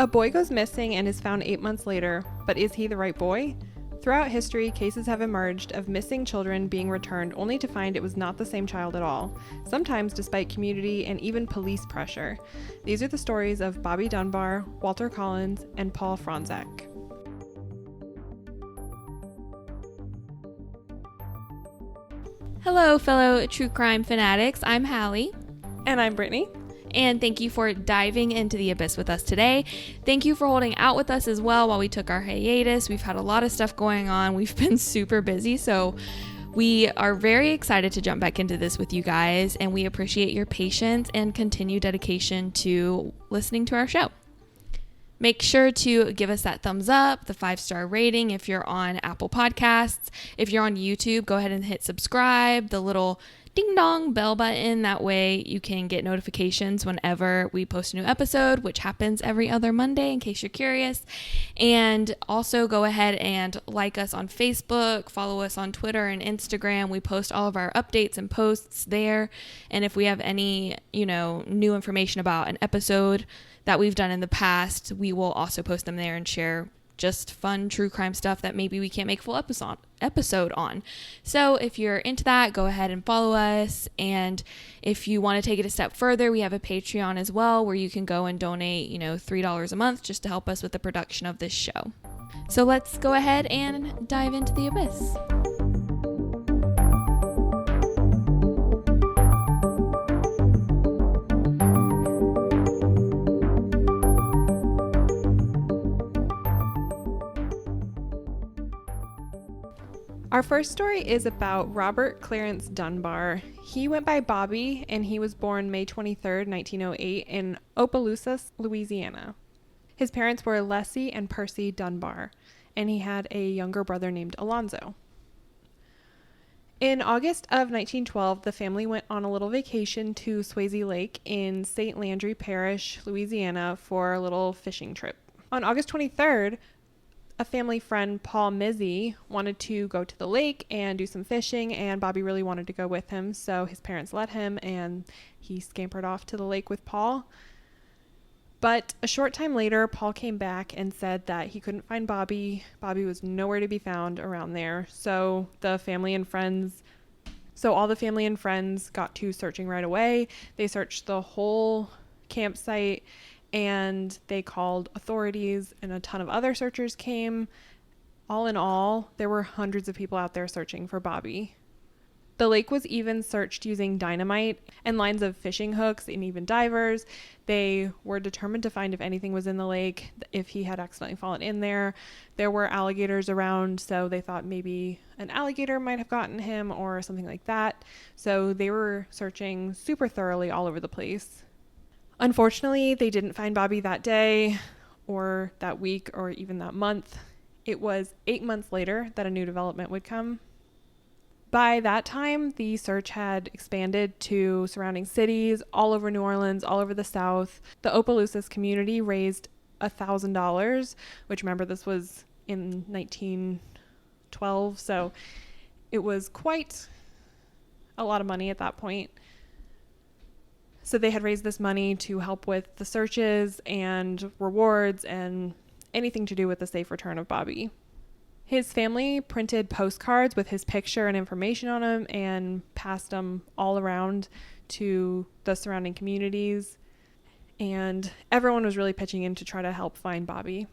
A boy goes missing and is found 8 months later, but is he the right boy? Throughout history, cases have emerged of missing children being returned only to find it was not the same child at all, sometimes despite community and even police pressure. These are the stories of Bobby Dunbar, Walter Collins, and Paul Franzak. Hello, fellow true crime fanatics. I'm Hallie. And I'm Brittany. And thank you for diving into the abyss with us today. Thank you for holding out with us as well while we took our hiatus. We've had a lot of stuff going on. We've been super busy, so we are very excited to jump back into this with you guys, and we appreciate your patience and continued dedication to listening to our show. Make sure to give us that thumbs up, the 5-star rating if you're on Apple Podcasts. If you're on YouTube, go ahead and hit subscribe, the little ding dong bell button. That way you can get notifications whenever we post a new episode, which happens every other Monday in case you're curious. And also go ahead and like us on Facebook, follow us on Twitter and Instagram. We post all of our updates and posts there. And if we have any, new information about an episode that we've done in the past, we will also post them there and share just fun true crime stuff that maybe we can't make full episode on. So if you're into that, go ahead and follow us. And if you want to take it a step further, we have a Patreon as well where you can go and donate, $3 a month just to help us with the production of this show. So let's go ahead and dive into the abyss. Our first story is about Robert Clarence Dunbar. He went by Bobby, and he was born May 23rd, 1908 in Opelousas, Louisiana. His parents were Leslie and Percy Dunbar, and he had a younger brother named Alonzo. In August of 1912, the family went on a little vacation to Swayze Lake in St. Landry Parish, Louisiana, for a little fishing trip. On August 23rd, a family friend, Paul Mizzy, wanted to go to the lake and do some fishing, and Bobby really wanted to go with him, so his parents let him, and he scampered off to the lake with Paul. But a short time later, Paul came back and said that he couldn't find Bobby. Bobby was nowhere to be found around there, so all the family and friends got to searching right away. They searched the whole campsite, and they called authorities, and a ton of other searchers came. All in all, there were hundreds of people out there searching for Bobby. The lake was even searched using dynamite and lines of fishing hooks and even divers. They were determined to find if anything was in the lake, if he had accidentally fallen in there. There were alligators around, so they thought maybe an alligator might have gotten him or something like that. So they were searching super thoroughly all over the place. Unfortunately, they didn't find Bobby that day or that week or even that month. It was 8 months later that a new development would come. By that time, the search had expanded to surrounding cities all over New Orleans, all over the South. The Opelousas community raised $1,000, which, remember, this was in 1912, so it was quite a lot of money at that point. So they had raised this money to help with the searches and rewards and anything to do with the safe return of Bobby. His family printed postcards with his picture and information on them and passed them all around to the surrounding communities. And everyone was really pitching in to try to help find Bobby.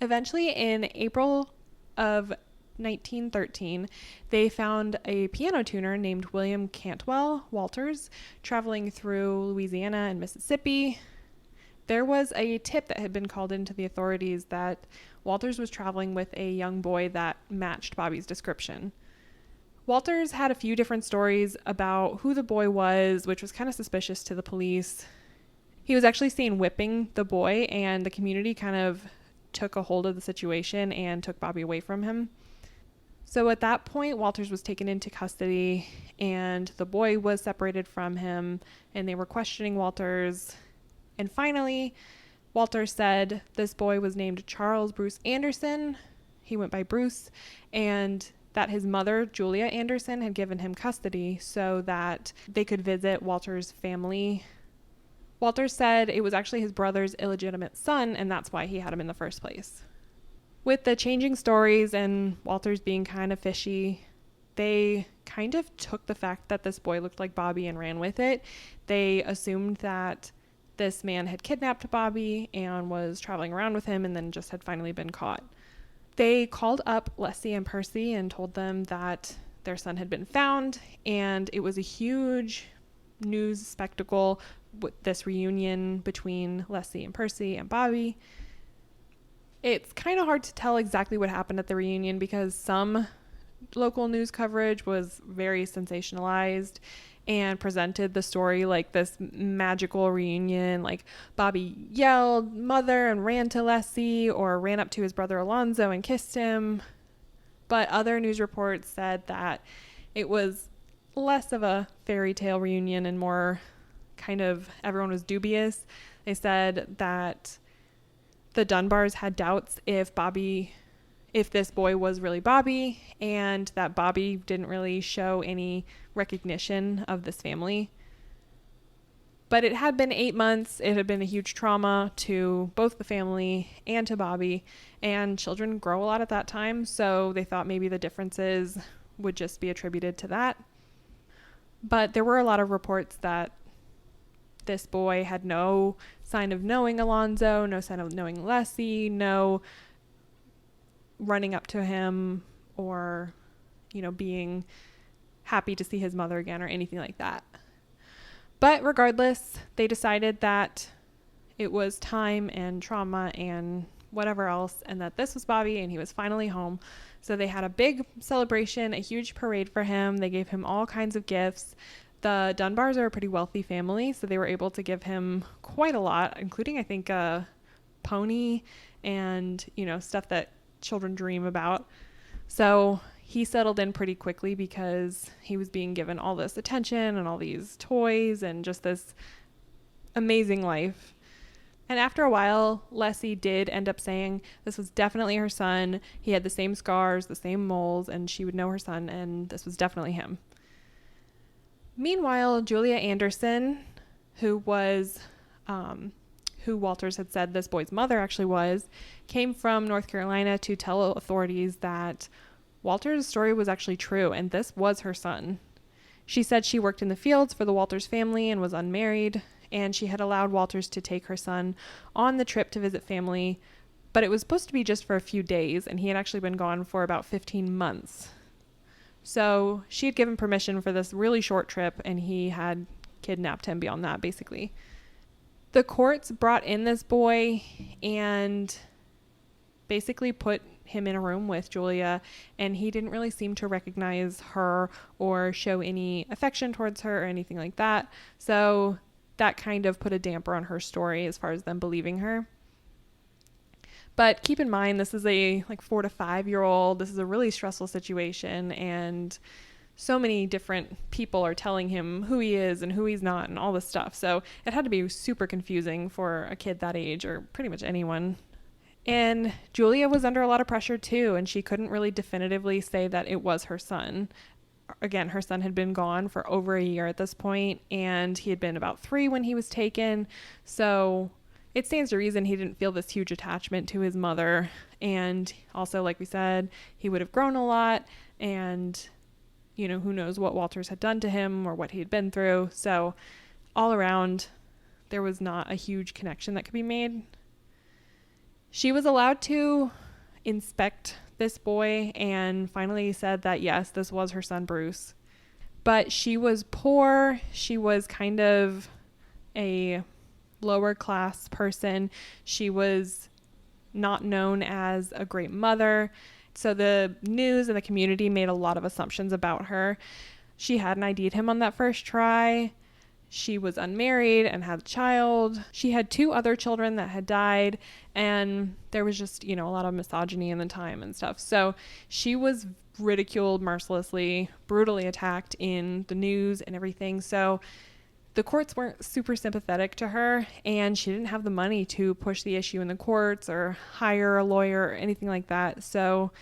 Eventually, in April of 1913, they found a piano tuner named William Cantwell Walters traveling through Louisiana and Mississippi. There was a tip that had been called into the authorities that Walters was traveling with a young boy that matched Bobby's description. Walters had a few different stories about who the boy was, which was kind of suspicious to the police. He was actually seen whipping the boy, and the community kind of took a hold of the situation and took Bobby away from him. So at that point, Walters was taken into custody, and the boy was separated from him, and they were questioning Walters. And finally, Walters said this boy was named Charles Bruce Anderson. He went by Bruce, and that his mother, Julia Anderson, had given him custody so that they could visit Walter's family Walters said it was actually his brother's illegitimate son, and that's why he had him in the first place. With the changing stories and Walters being kind of fishy, they kind of took the fact that this boy looked like Bobby and ran with it. They assumed that this man had kidnapped Bobby and was traveling around with him and then just had finally been caught. They called up Leslie and Percy and told them that their son had been found, and it was a huge news spectacle with this reunion between Leslie and Percy and Bobby. It's kind of hard to tell exactly what happened at the reunion because some local news coverage was very sensationalized and presented the story like this magical reunion, like Bobby yelled mother and ran to Leslie or ran up to his brother Alonzo and kissed him. But other news reports said that it was less of a fairy tale reunion and more kind of everyone was dubious. They said that the Dunbars had doubts if this boy was really Bobby, and that Bobby didn't really show any recognition of this family. But it had been 8 months. It had been a huge trauma to both the family and to Bobby, and children grow a lot at that time, so they thought maybe the differences would just be attributed to that. But there were a lot of reports that this boy had no sign of knowing Alonzo, no sign of knowing Leslie, no running up to him or, being happy to see his mother again or anything like that. But regardless, they decided that it was time and trauma and whatever else, and that this was Bobby and he was finally home. So they had a big celebration, a huge parade for him. They gave him all kinds of gifts. The Dunbars are a pretty wealthy family, so they were able to give him quite a lot, including, I think, a pony and, stuff that children dream about. So he settled in pretty quickly because he was being given all this attention and all these toys and just this amazing life. And after a while, Leslie did end up saying this was definitely her son. He had the same scars, the same moles, and she would know her son, and this was definitely him. Meanwhile, Julia Anderson, who was who Walters had said this boy's mother actually was, came from North Carolina to tell authorities that Walters' story was actually true, and this was her son. She said she worked in the fields for the Walters family and was unmarried, and she had allowed Walters to take her son on the trip to visit family, but it was supposed to be just for a few days, and he had actually been gone for about 15 months. So she had given permission for this really short trip, and he had kidnapped him beyond that, basically. The courts brought in this boy and basically put him in a room with Julia, and he didn't really seem to recognize her or show any affection towards her or anything like that. So that kind of put a damper on her story as far as them believing her. But keep in mind, this is a 4 to 5 year old. This is a really stressful situation, and so many different people are telling him who he is and who he's not and all this stuff. So it had to be super confusing for a kid that age, or pretty much anyone. And Julia was under a lot of pressure too, and she couldn't really definitively say that it was her son. Again, her son had been gone for over a year at this point, and he had been about 3 when he was taken. So it stands to reason he didn't feel this huge attachment to his mother. And also, like we said, he would have grown a lot, and who knows what Walters had done to him or what he had been through. So all around, there was not a huge connection that could be made. She was allowed to inspect this boy and finally said that, yes, this was her son, Bruce. But she was poor. She was kind of a lower class person. She was not known as a great mother. So the news and the community made a lot of assumptions about her. She hadn't ID'd him on that first try. She was unmarried and had a child. She had 2 other children that had died, and there was just, a lot of misogyny in the time and stuff. So she was ridiculed mercilessly, brutally attacked in the news and everything. So the courts weren't super sympathetic to her, and she didn't have the money to push the issue in the courts or hire a lawyer or anything like that. So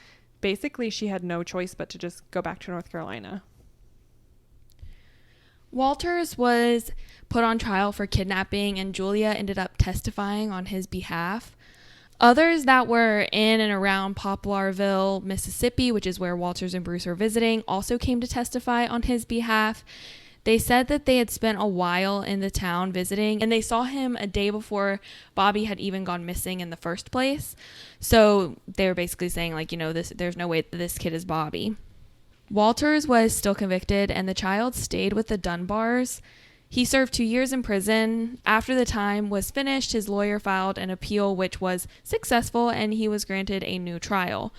basically she had no choice but to just go back to North Carolina. Walters was put on trial for kidnapping, and Julia ended up testifying on his behalf. Others that were in and around Poplarville, Mississippi, which is where Walters and Bruce are visiting, also came to testify on his behalf. They said that they had spent a while in the town visiting, and they saw him a day before Bobby had even gone missing in the first place. So they were basically saying, like, there's no way that this kid is Bobby. Walters was still convicted, and the child stayed with the Dunbars. He served 2 years in prison. After the time was finished, his lawyer filed an appeal, which was successful, and he was granted a new trial.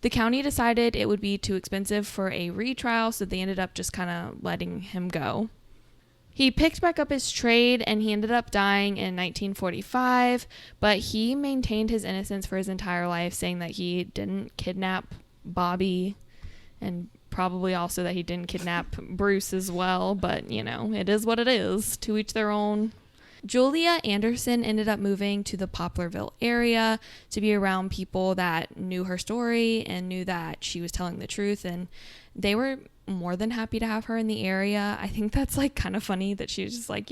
The county decided it would be too expensive for a retrial, so they ended up just kind of letting him go. He picked back up his trade, and he ended up dying in 1945, but he maintained his innocence for his entire life, saying that he didn't kidnap Bobby, and probably also that he didn't kidnap Bruce as well, but it is what it is, to each their own. Julia Anderson ended up moving to the Poplarville area to be around people that knew her story and knew that she was telling the truth, and they were more than happy to have her in the area. I think that's like kind of funny that she was just like,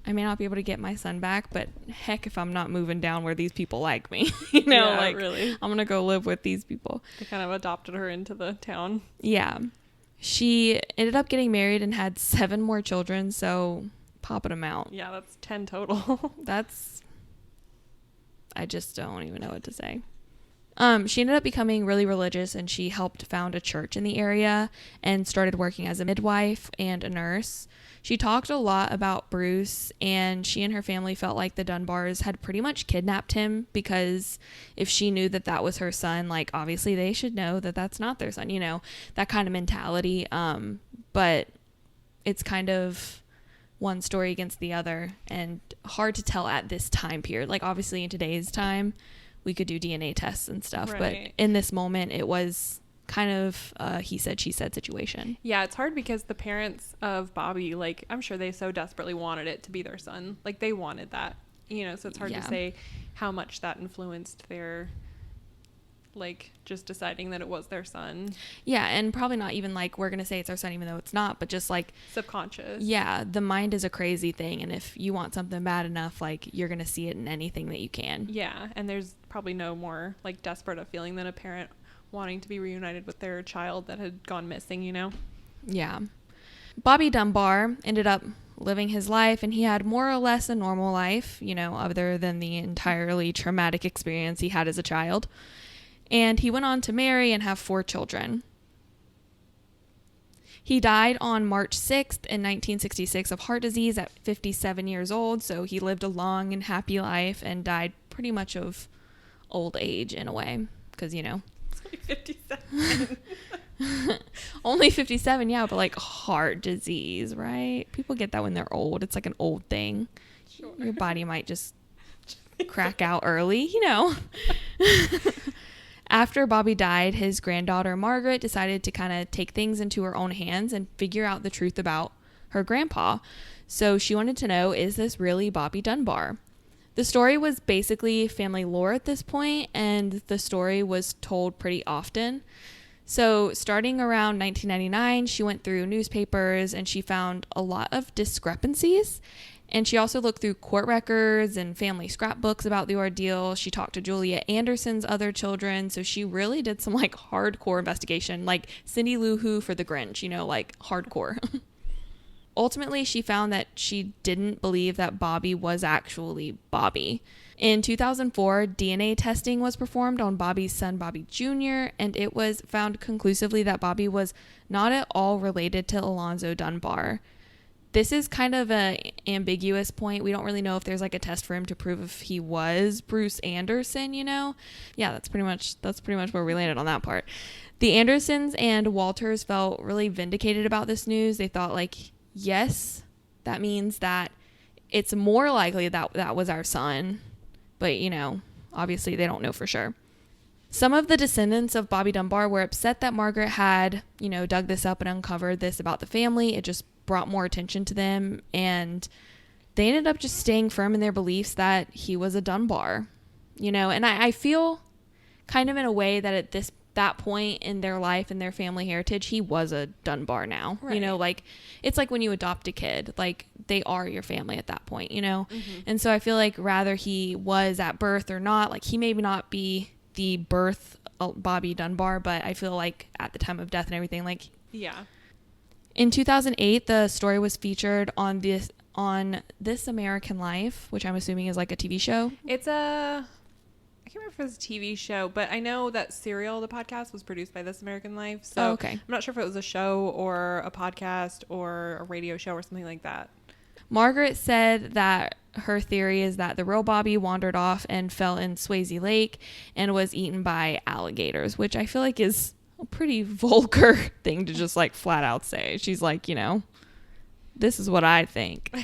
I may not be able to get my son back, but heck if I'm not moving down where these people like me. Really. I'm going to go live with these people. They kind of adopted her into the town. Yeah. She ended up getting married and had 7 more children, so popping them out. Yeah, that's 10 total. I just don't even know what to say. She ended up becoming really religious, and she helped found a church in the area and started working as a midwife and a nurse. She talked a lot about Bruce, and she and her family felt like the Dunbars had pretty much kidnapped him, because if she knew that that was her son, like, obviously they should know that that's not their son, that kind of mentality. But it's kind of one story against the other, and hard to tell at this time period. Like, obviously in today's time, we could do DNA tests and stuff, right. But in this moment, it was kind of a he said, she said situation. Yeah, it's hard because the parents of Bobby, like, I'm sure they so desperately wanted it to be their son. Like, they wanted that, so it's hard to say how much that influenced their, like, just deciding that it was their son. Yeah, and probably not even like, we're going to say it's our son even though it's not, but just like subconscious. Yeah, the mind is a crazy thing, and if you want something bad enough, like, you're going to see it in anything that you can. Yeah, and there's probably no more, like, desperate a feeling than a parent wanting to be reunited with their child that had gone missing, Yeah. Bobby Dunbar ended up living his life, and he had more or less a normal life, other than the entirely traumatic experience he had as a child. And he went on to marry and have 4 children. He died on March 6th in 1966 of heart disease at 57 years old, so he lived a long and happy life and died pretty much of old age in a way, because, It's only 57. Only 57, yeah, but like heart disease, right? People get that when they're old. It's like an old thing. Sure. Your body might just crack out early, After Bobby died, his granddaughter Margaret decided to kind of take things into her own hands and figure out the truth about her grandpa. So she wanted to know, is this really Bobby Dunbar? The story was basically family lore at this point, and the story was told pretty often. So starting around 1999, she went through newspapers and she found a lot of discrepancies. And she also looked through court records and family scrapbooks about the ordeal. She talked to Julia Anderson's other children. So she really did some like hardcore investigation, like Cindy Lou Who for the Grinch, like hardcore. Ultimately, she found that she didn't believe that Bobby was actually Bobby. In 2004, DNA testing was performed on Bobby's son, Bobby Jr., and it was found conclusively that Bobby was not at all related to Alonzo Dunbar. This is kind of an ambiguous point. We don't really know if there's like a test for him to prove if he was Bruce Anderson, Yeah, that's pretty much where we landed on that part. The Andersons and Walters felt really vindicated about this news. They thought like, yes, that means that it's more likely that that was our son. But, obviously they don't know for sure. Some of the descendants of Bobby Dunbar were upset that Margaret had, dug this up and uncovered this about the family. It just brought more attention to them, and they ended up just staying firm in their beliefs that he was a Dunbar, and I feel kind of in a way that at this that point in their life and their family heritage, he was a Dunbar now. Right. You know, like, it's like when you adopt a kid, like, they are your family at that point, you know? Mm-hmm. And so I feel like rather he was at birth or not, like, he may not be the birth Bobby Dunbar, but I feel like at the time of death and everything, like, yeah. in 2008, the story was featured on This American Life, which I'm assuming is like a TV show. It's I can't remember if it was a TV show, but I know that Serial, the podcast, was produced by This American Life. So okay. I'm not sure if it was a show or a podcast or a radio show or something like that. Margaret said that her theory is that the real Bobby wandered off and fell in Swayze Lake and was eaten by alligators, which I feel like is a pretty vulgar thing to just like flat out say. She's like, you know, this is what I think.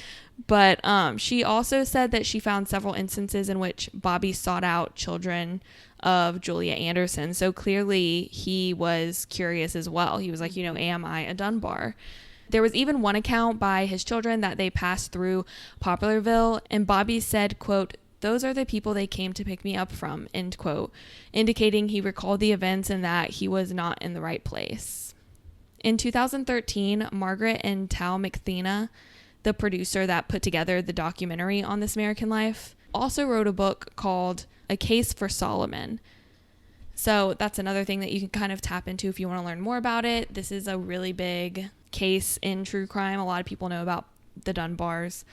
But she also said that she found several instances in which Bobby sought out children of Julia Anderson. So clearly he was curious as well. He was like, you know, am I a Dunbar? There was even one account by his children that they passed through Poplarville, and Bobby said, quote, "Those are the people they came to pick me up from," end quote, indicating he recalled the events and that he was not in the right place. In 2013, Margaret and Tal McThena, the producer that put together the documentary on This American Life, also wrote a book called A Case for Solomon. So that's another thing that you can kind of tap into if you want to learn more about it. This is a really big case in true crime. A lot of people know about the Dunbars.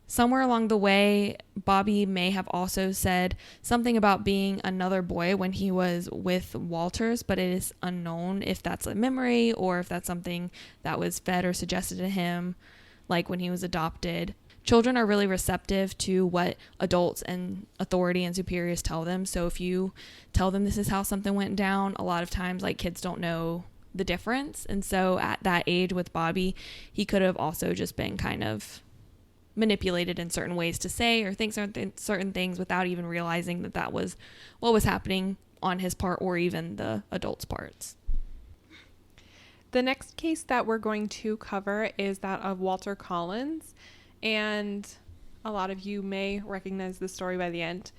Somewhere along the way, Bobby may have also said something about being another boy when he was with Walters, but it is unknown if that's a memory or if that's something that was fed or suggested to him, like when he was adopted. Children are really receptive to what adults and authority and superiors tell them. So if you tell them this is how something went down, a lot of times like kids don't know the difference. And so at that age with Bobby, he could have also just been kind of manipulated in certain ways to say or think certain things without even realizing that that was what was happening on his part or even the adults' parts. The next case that we're going to cover is that of Walter Collins, and a lot of you may recognize this story by the end.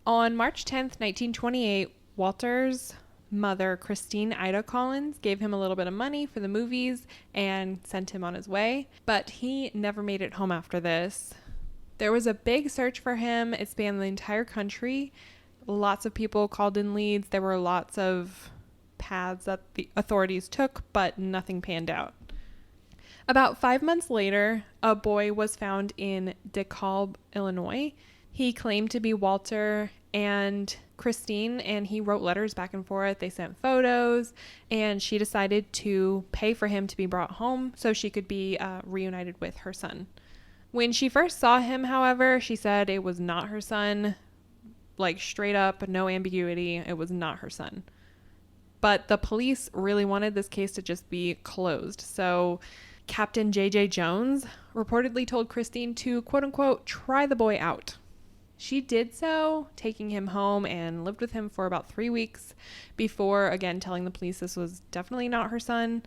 On March 10th, 1928, Walter's mother, Christine Ida Collins, gave him a little bit of money for the movies and sent him on his way, but he never made it home after this. There was a big search for him. It spanned the entire country. Lots of people called in leads. There were lots of paths that the authorities took, but nothing panned out. About 5 months later, a boy was found in DeKalb, Illinois. He claimed to be Walter and Christine, and he wrote letters back and forth. They sent photos, and she decided to pay for him to be brought home so she could be reunited with her son. When she first saw him, however, she said it was not her son. Like, straight up, no ambiguity, it was not her son. But the police really wanted this case to just be closed. So Captain J.J. Jones reportedly told Christine to, quote unquote, try the boy out. She did so, taking him home and lived with him for about 3 weeks before, again, telling the police this was definitely not her son.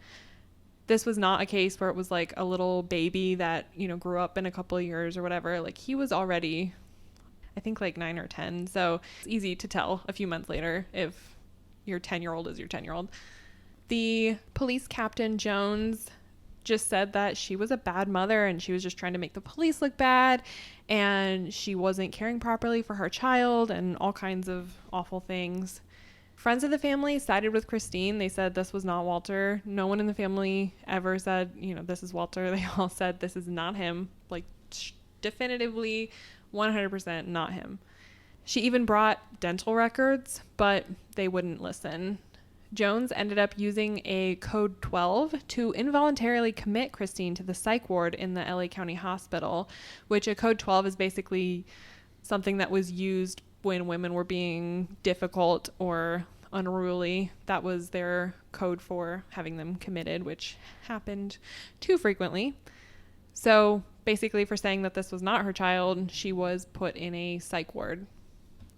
This was not a case where it was like a little baby that, you know, grew up in a couple of years or whatever. Like, he was already, I think, like 9 or 10. So it's easy to tell a few months later if your 10-year-old is your 10-year-old. The police captain, Jones, just said that she was a bad mother and she was just trying to make the police look bad and she wasn't caring properly for her child and all kinds of awful things. Friends of the family sided with Christine. They said this was not Walter. No one in the family ever said, you know, this is Walter. They all said this is not him. Like, definitively 100% not him. She even brought dental records, but they wouldn't listen. Jones ended up using a code 12 to involuntarily commit Christine to the psych ward in the LA County Hospital, which a code 12 is basically something that was used when women were being difficult or unruly. That was their code for having them committed, which happened too frequently. So basically, for saying that this was not her child, she was put in a psych ward.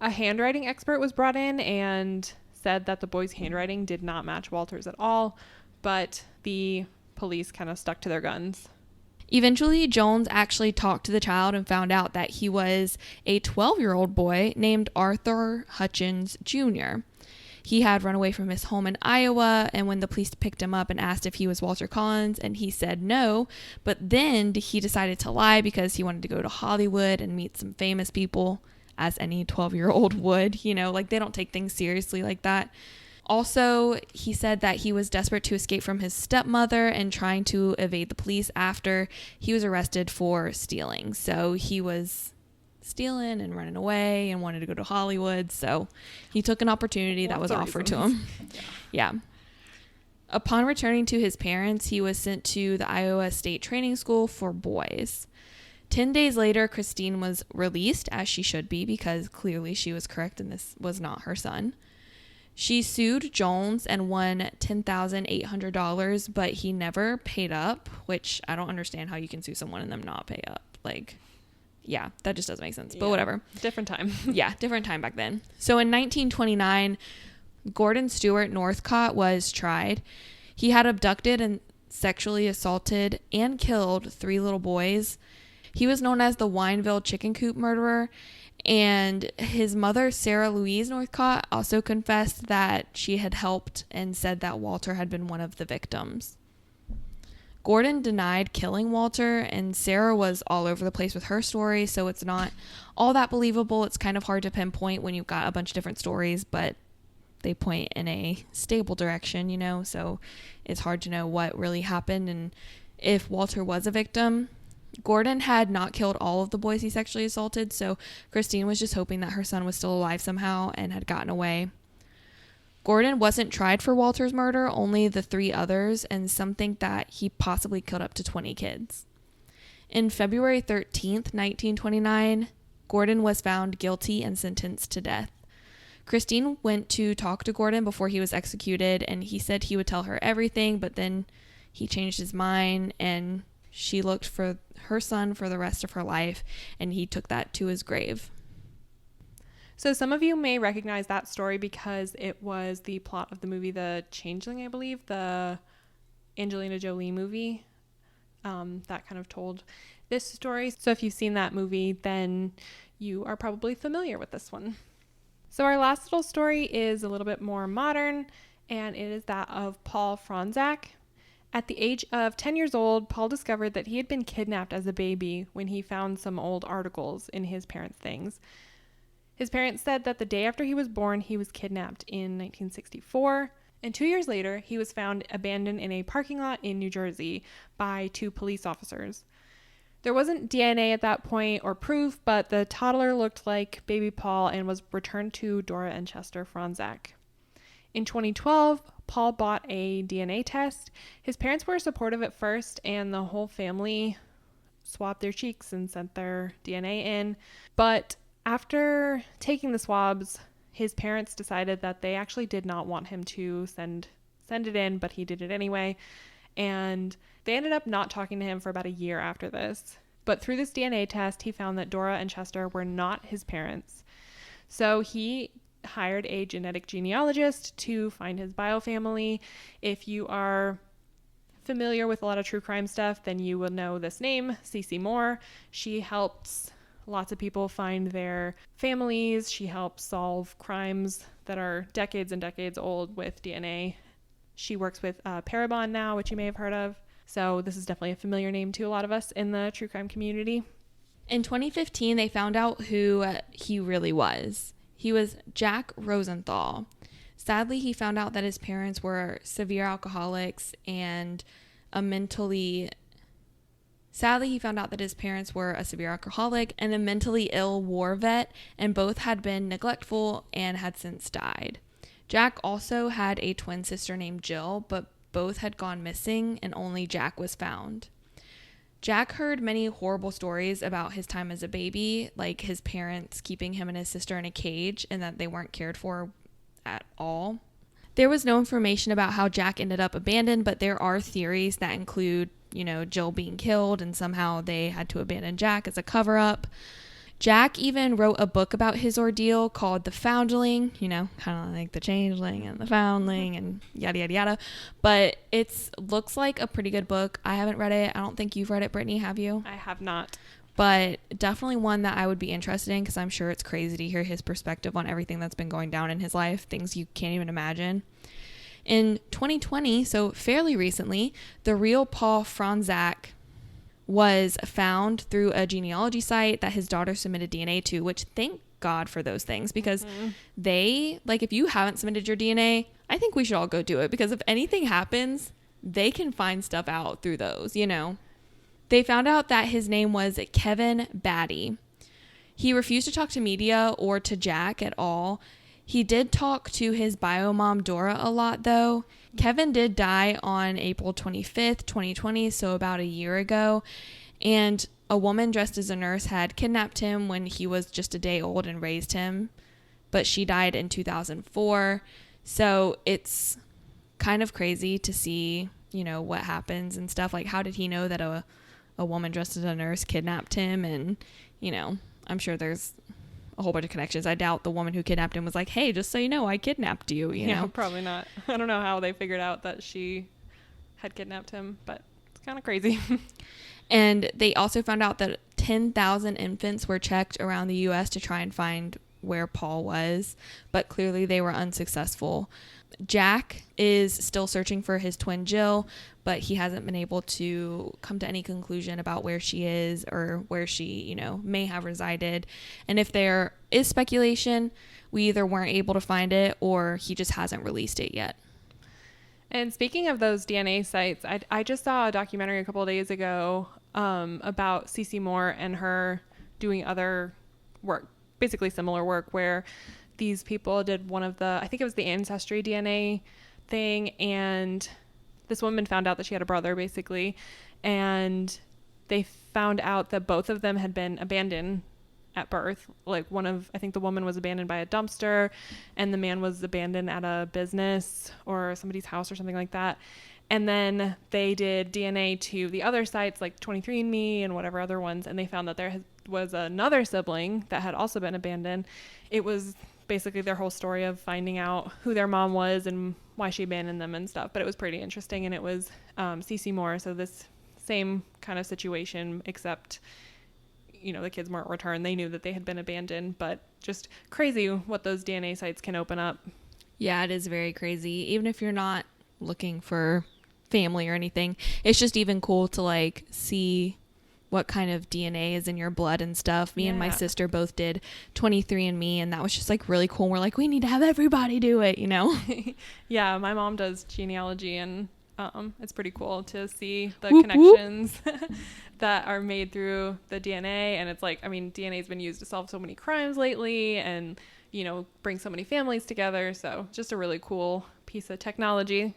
A handwriting expert was brought in and said that the boy's handwriting did not match Walter's at all, but the police kind of stuck to their guns. Eventually, Jones actually talked to the child and found out that he was a 12-year-old boy named Arthur Hutchins Jr. He had run away from his home in Iowa, and when the police picked him up and asked if he was Walter Collins, and he said no, but then he decided to lie because he wanted to go to Hollywood and meet some famous people, as any 12-year-old would, like they don't take things seriously like that. Also, he said that he was desperate to escape from his stepmother and trying to evade the police after he was arrested for stealing. So he was stealing and running away and wanted to go to Hollywood. So he took an opportunity that was offered to him. Yeah. Upon returning to his parents, he was sent to the Iowa State Training School for boys. 10 days later, Christine was released, as she should be, because clearly she was correct and this was not her son. She sued Jones and won $10,800, but he never paid up, which I don't understand how you can sue someone and them not pay up. Yeah, that just doesn't make sense, but whatever. Different time. Yeah, different time back then. So in 1929, Gordon Stewart Northcott was tried. He had abducted and sexually assaulted and killed 3 little boys. He was known as the Wineville chicken coop murderer, and his mother, Sarah Louise Northcott, also confessed that she had helped and said that Walter had been one of the victims. Gordon denied killing Walter, and Sarah was all over the place with her story, so it's not all that believable. It's kind of hard to pinpoint when you've got a bunch of different stories, but they point in a stable direction, so it's hard to know what really happened and if Walter was a victim. Gordon had not killed all of the boys he sexually assaulted, so Christine was just hoping that her son was still alive somehow and had gotten away. Gordon wasn't tried for Walter's murder, only the 3 others, and some think that he possibly killed up to 20 kids. In February 13th, 1929, Gordon was found guilty and sentenced to death. Christine went to talk to Gordon before he was executed, and he said he would tell her everything, but then he changed his mind, and she looked for her son for the rest of her life, and he took that to his grave. So some of you may recognize that story because it was the plot of the movie The Changeling, I believe, the Angelina Jolie movie that kind of told this story. So if you've seen that movie, then you are probably familiar with this one. So our last little story is a little bit more modern, and it is that of Paul Franzak. At the age of 10 years old, Paul discovered that he had been kidnapped as a baby when he found some old articles in his parents' things. His parents said that the day after he was born, he was kidnapped in 1964, and 2 years later, he was found abandoned in a parking lot in New Jersey by 2 police officers. There wasn't DNA at that point or proof, but the toddler looked like baby Paul and was returned to Dora and Chester Franzak. In 2012, Paul bought a DNA test. His parents were supportive at first, and the whole family swabbed their cheeks and sent their DNA in. But after taking the swabs, his parents decided that they actually did not want him to send it in, but he did it anyway. And they ended up not talking to him for about a year after this. But through this DNA test, he found that Dora and Chester were not his parents. So he hired a genetic genealogist to find his biofamily. If you are familiar with a lot of true crime stuff, then you will know this name, Cece Moore. She helps lots of people find their families. She helps solve crimes that are decades and decades old with DNA. She works with Parabon now, which you may have heard of. So this is definitely a familiar name to a lot of us in the true crime community. In 2015, they found out who he really was. He was Jack Rosenthal. Sadly, he found out that his parents were severe alcoholics and a mentally ill war vet, and both had been neglectful and had since died. Jack also had a twin sister named Jill, but both had gone missing and only Jack was found. Jack heard many horrible stories about his time as a baby, like his parents keeping him and his sister in a cage and that they weren't cared for at all. There was no information about how Jack ended up abandoned, but there are theories that include, Jill being killed and somehow they had to abandon Jack as a cover-up. Jack even wrote a book about his ordeal called The Foundling, kind of like the changeling and the foundling and yada, yada, yada. But it looks like a pretty good book. I haven't read it. I don't think you've read it, Brittany, have you? I have not. but definitely one that I would be interested in because I'm sure it's crazy to hear his perspective on everything that's been going down in his life, things you can't even imagine. In 2020, so fairly recently, the real Paul Franzak was found through a genealogy site that his daughter submitted DNA to, which thank God for those things, because they, like, if you haven't submitted your DNA, I think we should all go do it, because if anything happens, they can find stuff out through those, you know. They found out that his name was Kevin Batty. He refused to talk to media or to Jack at all. He did talk to his bio mom, Dora, a lot, though. Kevin did die on April 25th, 2020, so about a year ago. And a woman dressed as a nurse had kidnapped him when he was just a day old and raised him. But she died in 2004. So it's kind of crazy to see, you know, what happens and stuff. Like, how did he know that a woman dressed as a nurse kidnapped him? And, you know, I'm sure there's a whole bunch of connections. I doubt the woman who kidnapped him was like, hey, just so you know, I kidnapped you, you know? Probably not. I don't know how they figured out that she had kidnapped him, but it's kind of crazy. And they also found out that 10,000 infants were checked around the U.S. to try and find where Paul was, but clearly they were unsuccessful. Jack is still searching for his twin Jill, but he hasn't been able to come to any conclusion about where she is or where she, you know, may have resided. And if there is speculation, we either weren't able to find it or he just hasn't released it yet. And speaking of those DNA sites, I just saw a documentary a couple of days ago about Cece Moore and her doing other work, basically similar work, where these people did one of the, I think it was the Ancestry DNA thing, and this woman found out that she had a brother, basically, and they found out that both of them had been abandoned at birth. Like, I think the woman was abandoned by a dumpster, and the man was abandoned at a business or somebody's house or something like that. And then they did DNA to the other sites, like 23andMe and whatever other ones, and they found that there was another sibling that had also been abandoned. It was basically their whole story of finding out who their mom was and why she abandoned them and stuff. But it was pretty interesting, and it was Cece Moore, so this same kind of situation, except, you know, the kids weren't returned. They knew that they had been abandoned, but just crazy what those DNA sites can open up. Yeah, it is very crazy. Even if you're not looking for family or anything, it's just even cool to, like, see what kind of DNA is in your blood and stuff. Me and my sister both did 23andMe, and that was just, like, really cool. We're like, we need to have everybody do it, you know? Yeah, my mom does genealogy, and it's pretty cool to see the whoop, connections that are made through the DNA. And it's like, I mean, DNA has been used to solve so many crimes lately and, you know, bring so many families together. So just a really cool piece of technology.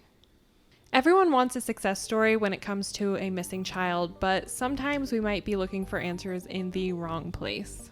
Everyone wants a success story when it comes to a missing child, but sometimes we might be looking for answers in the wrong place.